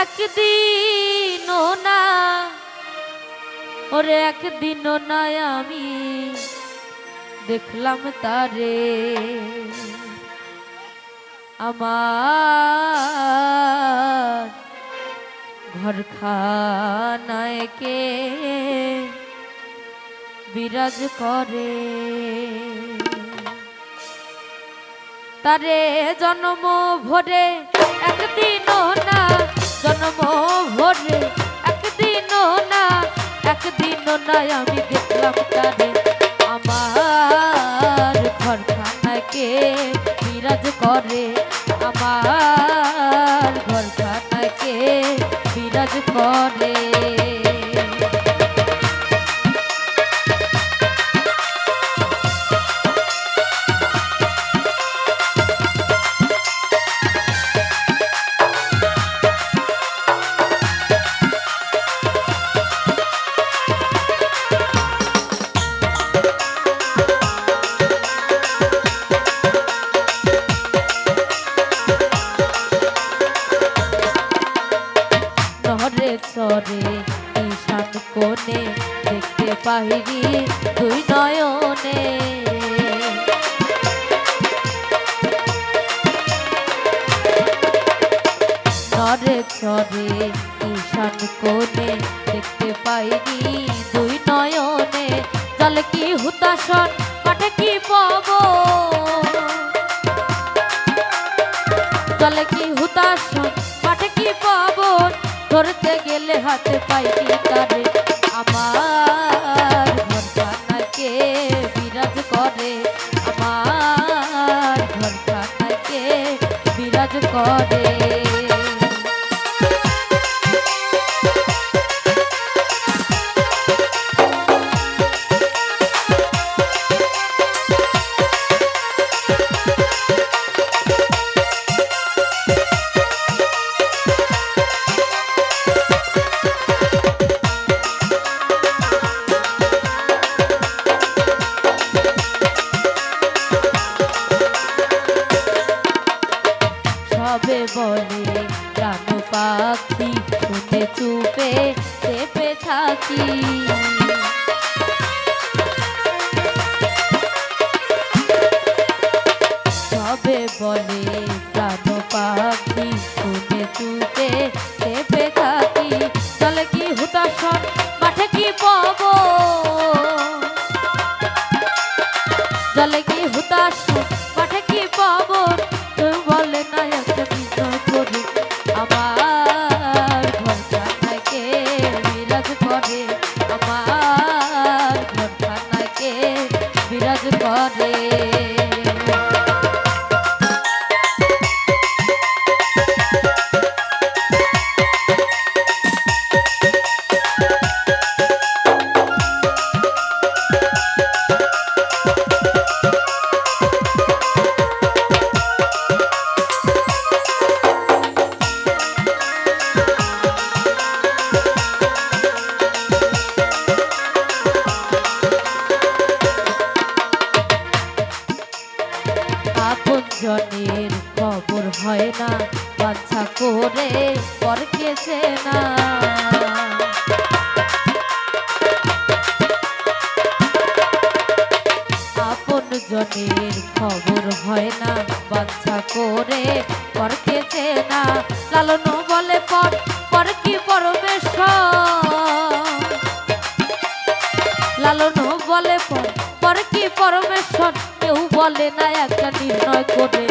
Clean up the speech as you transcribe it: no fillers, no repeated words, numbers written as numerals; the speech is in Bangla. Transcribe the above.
একদিনও না, ওরে একদিনও না আমি দেখলাম তারে, আমার ঘরখানায় কে বিরাজ করে। তারে জন্ম ভরে একদিনও না, জন্ম ভরে একদিনও না, একদিনও না আমি দেখলাম তারে, আমার ঘরখানায় কে বিরাজ করে, আমার ঘরখানায় কে বিরাজ করে। চরে ঈশান কোণে দেখতে পাহিরি দুই নয়নে, নরে চরে ঈশান কোণে দেখতে পাইনি দুই নয়নে, জলে কি হুতাশন মাঠে কি পবন, জলে কি হুতাশন মাঠে কি পবন, ধরতে গেলে হাতে পাইনি তারে, আমার ঘরখানায় কে বিরাজ করে, আমার ঘরখানায় কে বিরাজ করে। সবে বলে প্রাণ পাখি শুনে চুপে চেপে থাকি, সবে বলে প্রাণ পাখি শুনে চুপে চেপে থাকি, চলে কি হুতাশন মাঠে কি পবন, চলে কি হুতাশন মাঠে কি পবন, বলে না একটা বিষয় করে, আমার ঘরখানায় কে বিরাজ করে, আমার ঘরখানায় কে বিরাজ করে। আপনজনের খবর হয় না, বাচ্চা করে পরকেছে না, আপনজনের খবর হয় না, বাচ্চা করে পরকেছে না, লালন বলে পর কি পরমেশ্বর, লালন বলে পর কি পরমেশ্বর, কেউ বলে না একটা নির্ণয় করে,